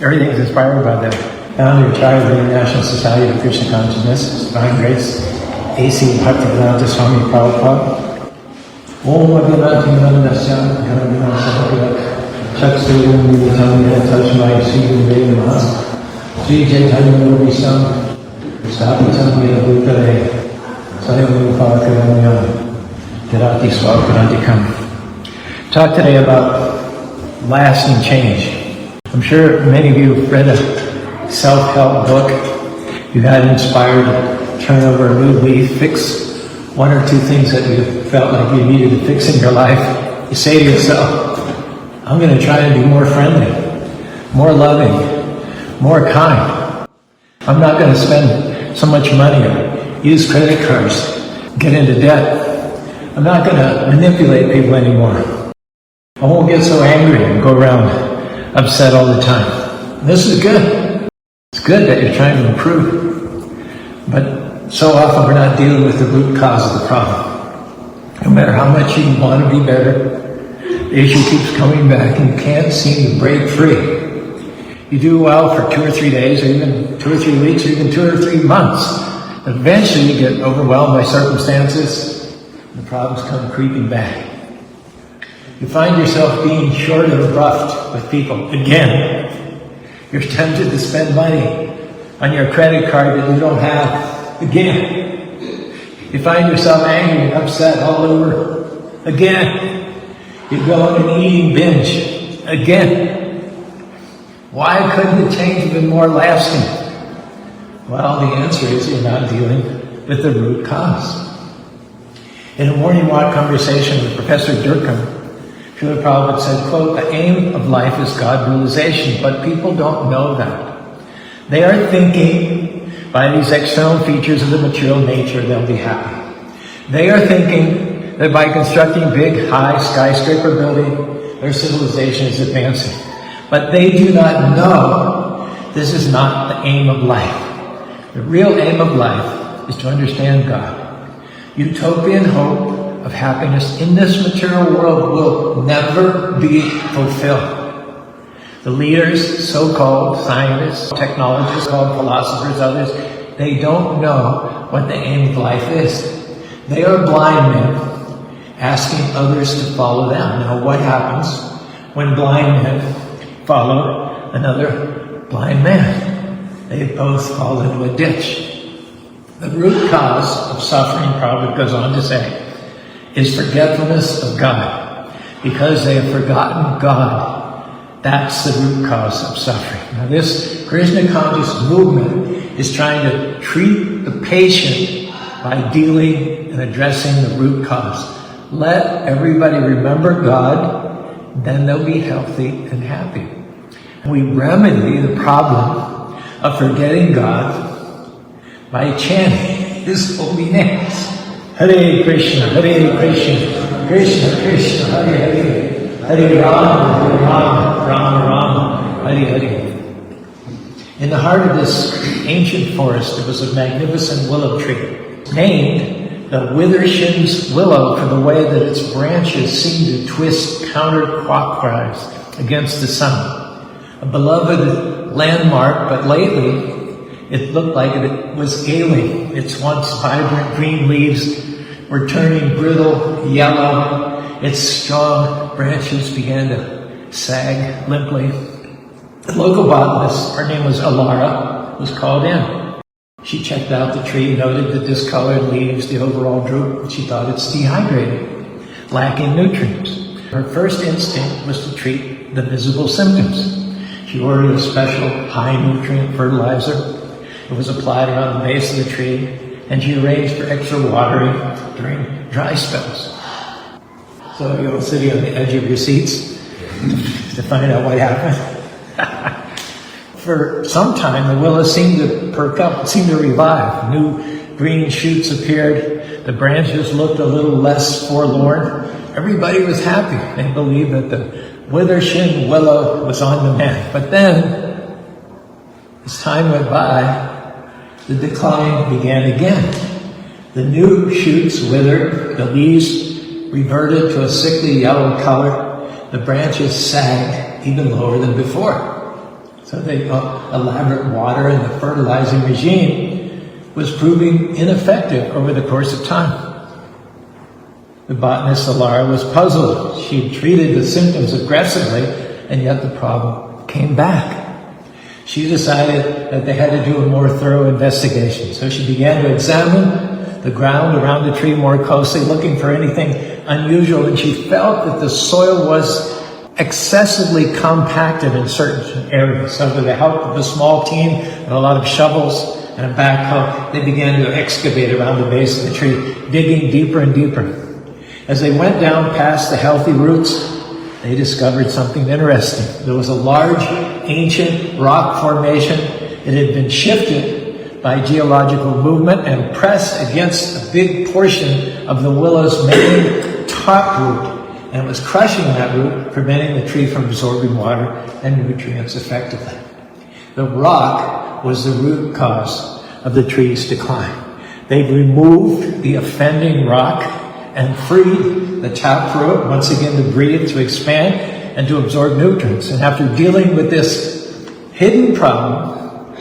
Everything is inspired by the founder of the International Society of Krishna Consciousness, Divine Grace, A.C. Bhaktivedanta Swami Prabhupada. Om Bhagavati Nandasya Dharma Sahayak Chaksu Nivitamya Tajmai Sri Gurave Namaha Sri Chaitanya Visam Sthapitam Yena Bhutale Sayam Upakaramya Dharati Swakarantikam. Talk today about lasting change. I'm sure many of you have read a self-help book. You got inspired to turn over a new leaf, fix one or two things that you felt like you needed to fix in your life. You say to yourself, I'm going to try to be more friendly, more loving, more kind. I'm not going to spend so much money or use credit cards, get into debt. I'm not going to manipulate people anymore. I won't get so angry and go around upset all the time. This is good. It's good that you're trying to improve. But so often we're not dealing with the root cause of the problem. No matter how much you want to be better, the issue keeps coming back and you can't seem to break free. You do well for 2 or 3 days, or even 2 or 3 weeks, or even 2 or 3 months. Eventually you get overwhelmed by circumstances, and the problems come creeping back. You find yourself being short and abrupt with people again. You're tempted to spend money on your credit card that you don't have again. You find yourself angry and upset all over again. You go on an eating binge again. Why couldn't the change have been more lasting? Well, the answer is you're not dealing with the root cause. In a morning walk conversation with Professor Durkheim, Śrīla Prabhupada said, quote, the aim of life is God realization, but people don't know that. They are thinking by these external features of the material nature they'll be happy. They are thinking that by constructing big, high skyscraper building, their civilization is advancing. But they do not know this is not the aim of life. The real aim of life is to understand God. Utopian hope of happiness in this material world will never be fulfilled. The leaders, so-called scientists, technologists, called philosophers, others, they don't know what the aim of life is. They are blind men asking others to follow them. Now what happens when blind men follow another blind man? They both fall into a ditch. The root cause of suffering, Prabhupada goes on to say, is forgetfulness of God. Because they have forgotten God, that's the root cause of suffering. Now this Krishna conscious movement is trying to treat the patient by dealing and addressing the root cause. Let everybody remember God, then they'll be healthy and happy. We remedy the problem of forgetting God by chanting His holy names. Hare Krishna, Hare Krishna, Krishna Krishna, Hare Hare, Hare Rama, Hare Rama, Rama Rama, Hare Hare. In the heart of this ancient forest, there was a magnificent willow tree, named the Withershin's willow for the way that its branches seemed to twist counterclockwise against the sun. A beloved landmark, but lately it looked like it was ailing. Its once vibrant green leaves were turning brittle yellow. Its strong branches began to sag limply. The local botanist, her name was Alara, was called in. She checked out the tree, noted the discolored leaves, the overall droop, and she thought it's dehydrated, lacking nutrients. Her first instinct was to treat the visible symptoms. She ordered a special high-nutrient fertilizer. It was applied around the base of the tree, and she arranged for extra watering during dry spells. So you're all sitting on the edge of your seats to find out what happened. For some time, the willow seemed to perk up, seemed to revive. New green shoots appeared. The branches looked a little less forlorn. Everybody was happy. They believed that the Withershin willow was on the mend. But then, as time went by, the decline began again. The new shoots withered, the leaves reverted to a sickly yellow color, the branches sagged even lower than before. So the elaborate water and the fertilizing regime was proving ineffective over the course of time. The botanist Alara was puzzled. She treated the symptoms aggressively, and yet the problem came back. She decided that they had to do a more thorough investigation. So she began to examine the ground around the tree more closely, looking for anything unusual, and she felt that the soil was excessively compacted in certain areas. So with the help of a small team and a lot of shovels and a backhoe, they began to excavate around the base of the tree, digging deeper and deeper. As they went down past the healthy roots, they discovered something interesting. There was a large, ancient rock formation. It had been shifted by geological movement and pressed against a big portion of the willow's main top root, and was crushing that root, preventing the tree from absorbing water and nutrients effectively. The rock was the root cause of the tree's decline. They removed the offending rock and freed the taproot once again to breathe, to expand, and to absorb nutrients. And after dealing with this hidden problem,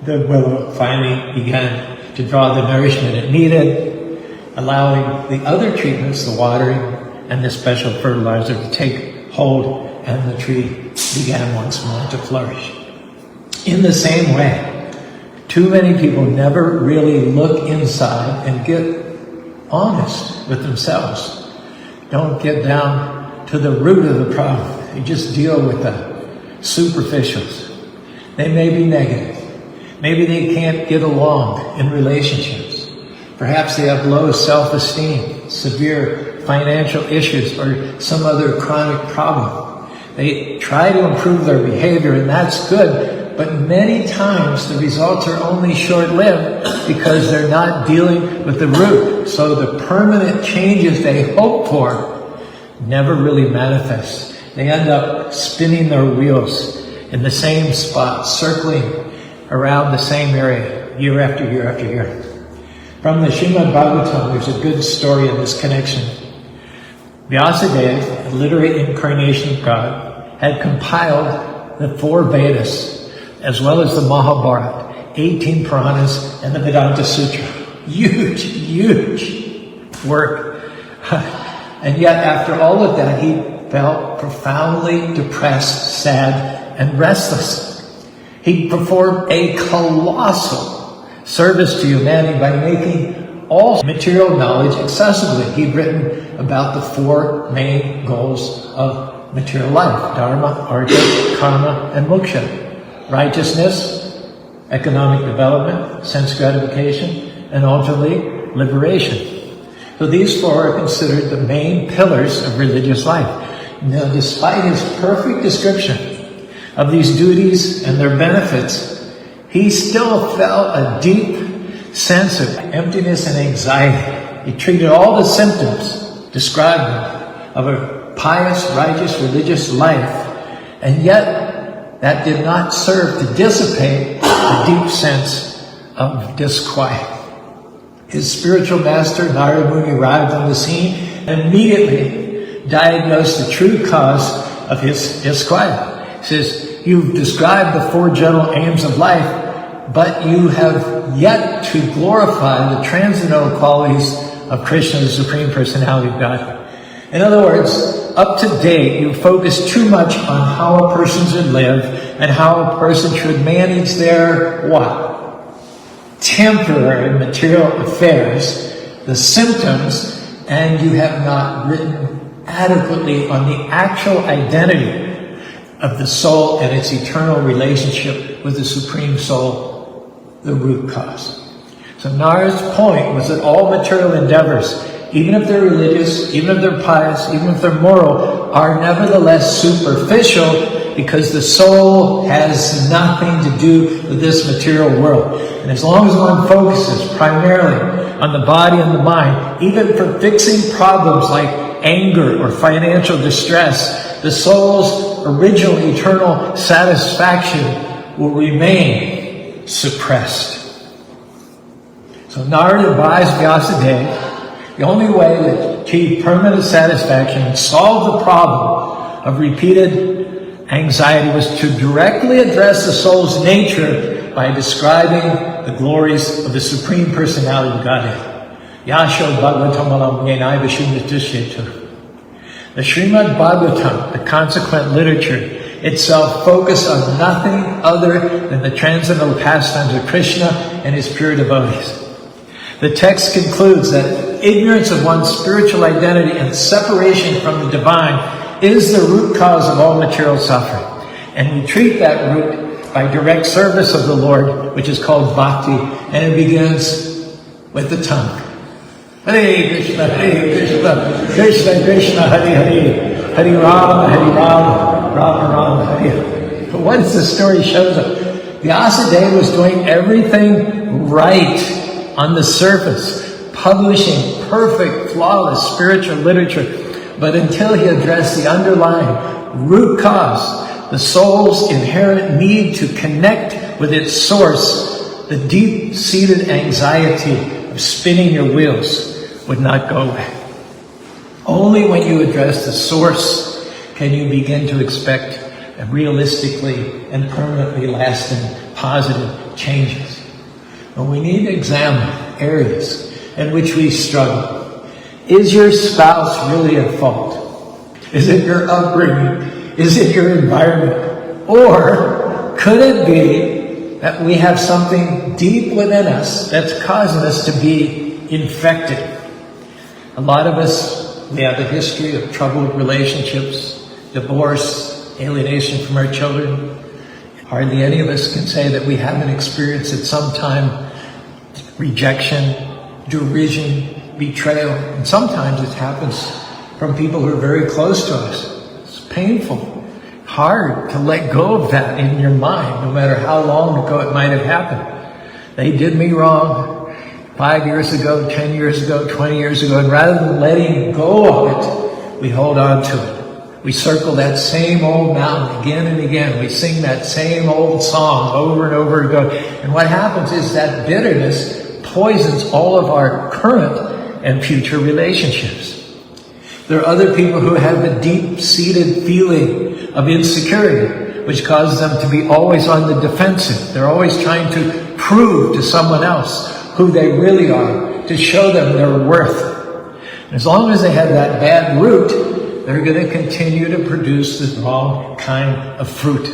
the willow finally began to draw the nourishment it needed, allowing the other treatments, the watering and the special fertilizer, to take hold, and the tree began once more to flourish. In the same way, too many people never really look inside and get honest with themselves. Don't get down to the root of the problem. They just deal with the superficials. They may be negative. Maybe they can't get along in relationships. Perhaps they have low self-esteem, severe financial issues, or some other chronic problem. They try to improve their behavior, and that's good. But many times the results are only short-lived because they're not dealing with the root. So the permanent changes they hope for never really manifest. They end up spinning their wheels in the same spot, circling around the same area year after year after year. From the Śrīmad Bhagavatam, there's a good story in this connection. Vyāsadeva, a literate incarnation of God, had compiled the 4 Vedas, as well as the Mahābhārata, 18 Purāṇas, and the Vedānta-sūtra. Huge, huge work. And yet, after all of that, he felt profoundly depressed, sad, and restless. He performed a colossal service to humanity by making all material knowledge accessible. He'd written about the 4 main goals of material life: Dharma, Artha, Kāma, and Mokṣa. Righteousness, economic development, sense gratification, and ultimately liberation. So these 4 are considered the main pillars of religious life. Now, despite his perfect description of these duties and their benefits, he still felt a deep sense of emptiness and anxiety. He treated all the symptoms described of a pious, righteous, religious life, and yet that did not serve to dissipate the deep sense of disquiet. His spiritual master, Narada Muni, arrived on the scene and immediately diagnosed the true cause of his disquiet. He says, "You've described the 4 general aims of life, but you have yet to glorify the transcendental qualities of Krishna, the Supreme Personality of Godhead." In other words, up to date, you focus too much on how a person should live and how a person should manage their what? Temporary material affairs, the symptoms, and you have not written adequately on the actual identity of the soul and its eternal relationship with the Supreme Soul, the root cause. So Narada's point was that all material endeavors, even if they're religious, even if they're pious, even if they're moral, are nevertheless superficial, because the soul has nothing to do with this material world. And as long as one focuses primarily on the body and the mind, even for fixing problems like anger or financial distress, the soul's original eternal satisfaction will remain suppressed. So Narada advised Vyāsadeva the only way to achieve permanent satisfaction and solve the problem of repeated anxiety was to directly address the soul's nature by describing the glories of the Supreme Personality of Godhead. Yasho Bhagavatam Yenai Vishuddhishyetu. The Srimad Bhagavatam, the consequent literature, itself focused on nothing other than the transcendental pastimes of Krishna and his pure devotees. The text concludes that ignorance of one's spiritual identity and separation from the divine is the root cause of all material suffering. And we treat that root by direct service of the Lord, which is called bhakti, and it begins with the tongue. Hare Krishna, Krishna Krishna, Hare Hare, Hare Rama, Rama Rama, Hare. But once the story shows up, Vyāsadeva was doing everything right on the surface, publishing perfect, flawless spiritual literature. But until he addressed the underlying root cause, the soul's inherent need to connect with its source, the deep-seated anxiety of spinning your wheels would not go away. Only when you address the source can you begin to expect realistically and permanently lasting positive changes. And we need to examine areas in which we struggle. Is your spouse really at fault? Is it your upbringing? Is it your environment? Or could it be that we have something deep within us that's causing us to be infected? A lot of us, we have a history of troubled relationships, divorce, alienation from our children. Hardly any of us can say that we haven't experienced at some time rejection, derision, betrayal. And sometimes it happens from people who are very close to us. It's painful, hard to let go of that in your mind, no matter how long ago it might have happened. They did me wrong 5 years ago, 10 years ago, 20 years ago, and rather than letting go of it, we hold on to it. We circle that same old mountain again and again. We sing that same old song over and over again. And what happens is that bitterness poisons all of our current and future relationships. There are other people who have a deep-seated feeling of insecurity, which causes them to be always on the defensive. They're always trying to prove to someone else who they really are, to show them their worth. And as long as they have that bad root, they're going to continue to produce the wrong kind of fruit.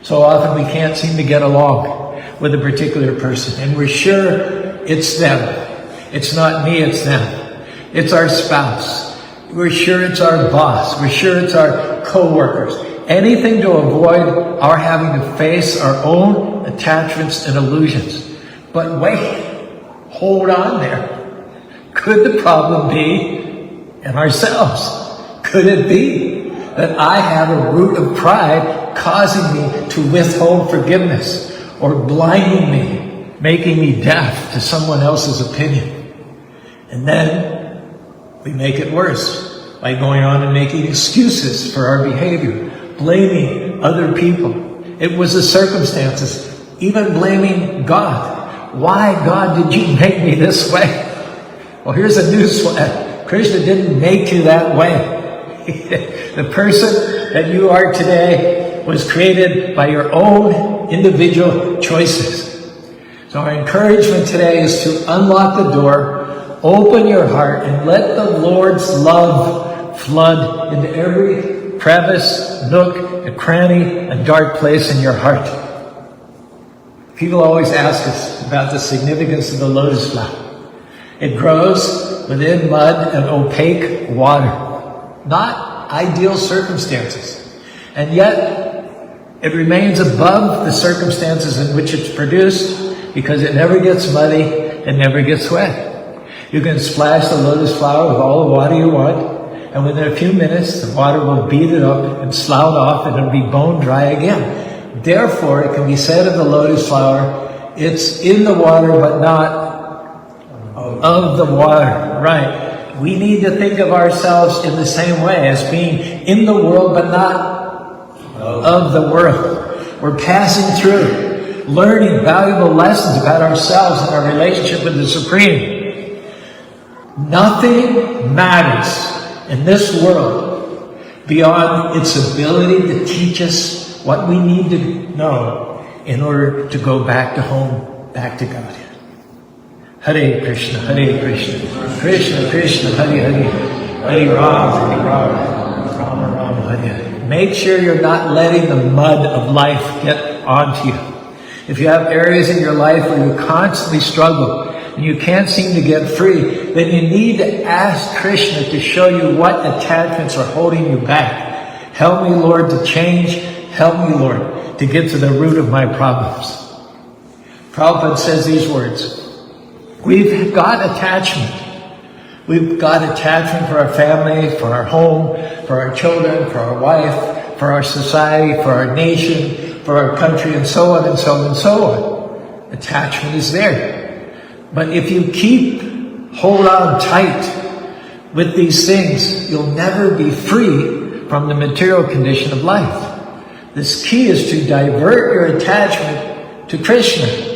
So often we can't seem to get along with a particular person, and we're sure it's them. It's not me, it's them. It's our spouse. We're sure it's our boss. We're sure it's our co-workers. Anything to avoid our having to face our own attachments and illusions. But wait, hold on there. Could the problem be in ourselves? Could it be that I have a root of pride causing me to withhold forgiveness, or blinding me, making me deaf to someone else's opinion? And then we make it worse by going on and making excuses for our behavior, blaming other people. It was the circumstances, even blaming God. Why, God, did you make me this way? Well, here's a newsflash. Krishna didn't make you that way. The person that you are today was created by your own individual choices. So our encouragement today is to unlock the door, open your heart, and let the Lord's love flood into every crevice, nook, and cranny, and dark place in your heart. People always ask us about the significance of the lotus flower. It grows within mud and opaque water. Not ideal circumstances. And yet, it remains above the circumstances in which it's produced because it never gets muddy and never gets wet. You can splash the lotus flower with all the water you want, and within a few minutes, the water will beat it up and slough off, and it'll be bone dry again. Therefore, it can be said of the lotus flower, it's in the water but not of the water. Right. We need to think of ourselves in the same way, as being in the world but not of the world. We're passing through, learning valuable lessons about ourselves and our relationship with the Supreme. Nothing matters in this world beyond its ability to teach us what we need to know in order to go back to home, back to God. Hare Krishna, Krishna Krishna, Hare Hare, Hare Rama, Rama Rama, Hare Hare. Make sure you're not letting the mud of life get onto you. If you have areas in your life where you constantly struggle and you can't seem to get free, then you need to ask Krishna to show you what attachments are holding you back. Help me, Lord, to change. Help me, Lord, to get to the root of my problems. Prabhupada says these words. We've got attachment. We've got attachment for our family, for our home, for our children, for our wife, for our society, for our nation, for our country, and so on and so on and so on. Attachment is there. But if you hold on tight with these things, you'll never be free from the material condition of life. This key is to divert your attachment to Krishna.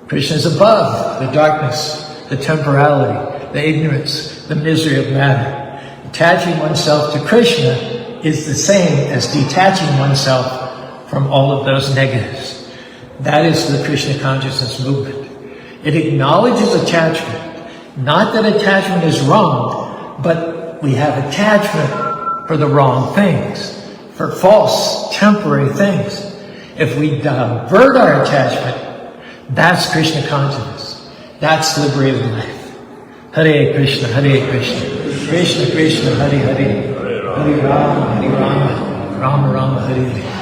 Krishna is above the darkness, the temporality, the ignorance, the misery of matter. Attaching oneself to Krishna is the same as detaching oneself from all of those negatives. That is the Krishna consciousness movement. It acknowledges attachment. Not that attachment is wrong, but we have attachment for the wrong things, for false, temporary things. If we divert our attachment, that's Krishna consciousness. That's liberated life. Hare Krishna, Krishna Krishna, Hare Hare, Hare Rama, Rama Rama, Hare Hare.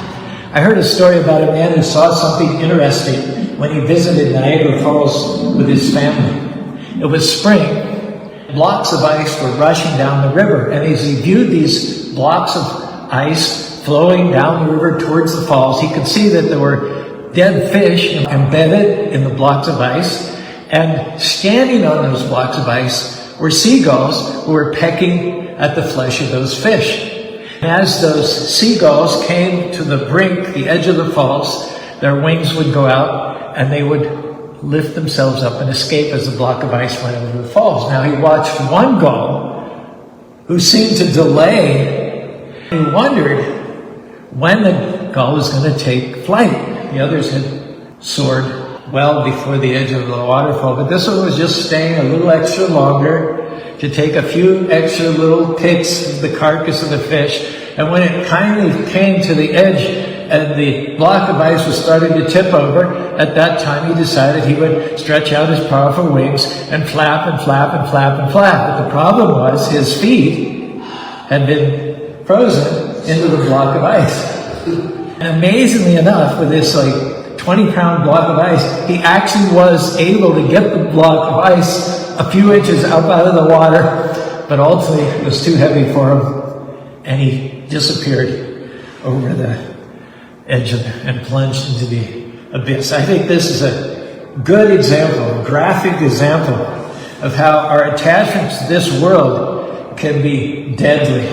I heard a story about a man who saw something interesting when he visited Niagara Falls with his family. It was spring. Blocks of ice were rushing down the river, and as he viewed these blocks of ice flowing down the river towards the falls, he could see that there were dead fish embedded in the blocks of ice, and standing on those blocks of ice were seagulls who were pecking at the flesh of those fish. And as those seagulls came to the brink, the edge of the falls, their wings would go out and they would lift themselves up and escape as the block of ice went over the falls. Now he watched one gull who seemed to delay. He wondered when the gull was going to take flight. The others had soared well before the edge of the waterfall, but this one was just staying a little extra longer to take a few extra little picks of the carcass of the fish. And when it kindly came to the edge and the block of ice was starting to tip over, at that time he decided he would stretch out his powerful wings and flap and flap and flap and flap. But the problem was his feet had been frozen into the block of ice. And amazingly enough, with this 20-pound block of ice, he actually was able to get the block of ice a few inches up out of the water, but ultimately it was too heavy for him, and he disappeared over the edge and plunged into the abyss. I think this is a good example, a graphic example of how our attachments to this world can be deadly.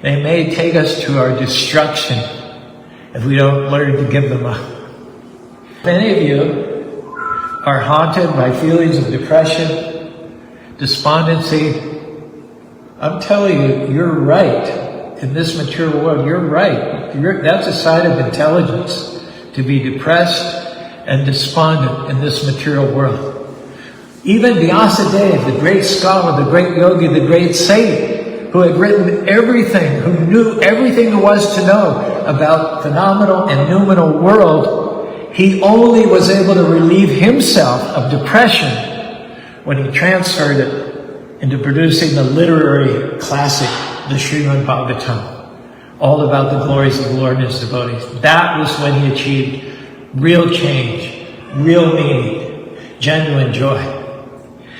They may take us to our destruction if we don't learn to give them up. Many of you are haunted by feelings of depression, despondency. I'm telling you, you're right. In this material world, you're right. That's a sign of intelligence, to be depressed and despondent in this material world. Even Vyāsadeva, the great scholar, the great yogi, the great saint, who had written everything, who knew everything there was to know about phenomenal and noumenal world, he only was able to relieve himself of depression when he transferred it into producing the literary classic, the Śrīla Vyāsadeva, all about the glories of the Lord and his devotees. That was when he achieved real change, real meaning, genuine joy.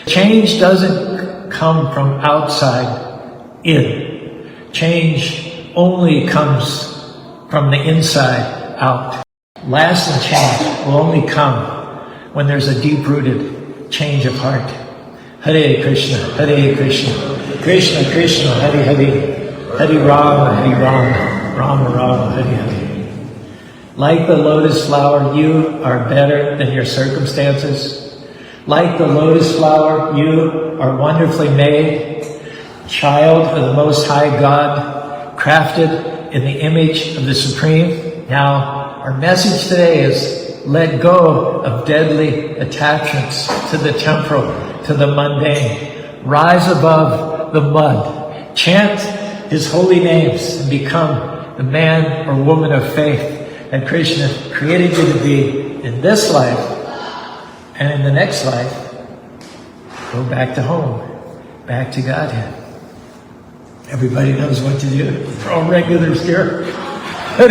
Change doesn't come from outside in. Change only comes from the inside out. Lasting change will only come when there's a deep-rooted change of heart. Hare Krishna, Krishna Krishna, Hare Hare, Hare Rama, Rama Rama, Hare Hare. Like the lotus flower, you are better than your circumstances. Like the lotus flower, you are wonderfully made, child of the Most High God, crafted in the image of the Supreme. Now, our message today is let go of deadly attachments to the temporal, to the mundane. Rise above the mud. Chant His holy names and become the man or woman of faith that Krishna created you to be in this life, and in the next life, go back to home, back to Godhead. Everybody knows what to do. We're all regulars here. Hare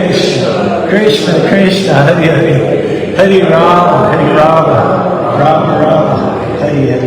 Krishna, Krishna Krishna, Hare Hare, Hare Rama, Rama Rama, Hare Hare.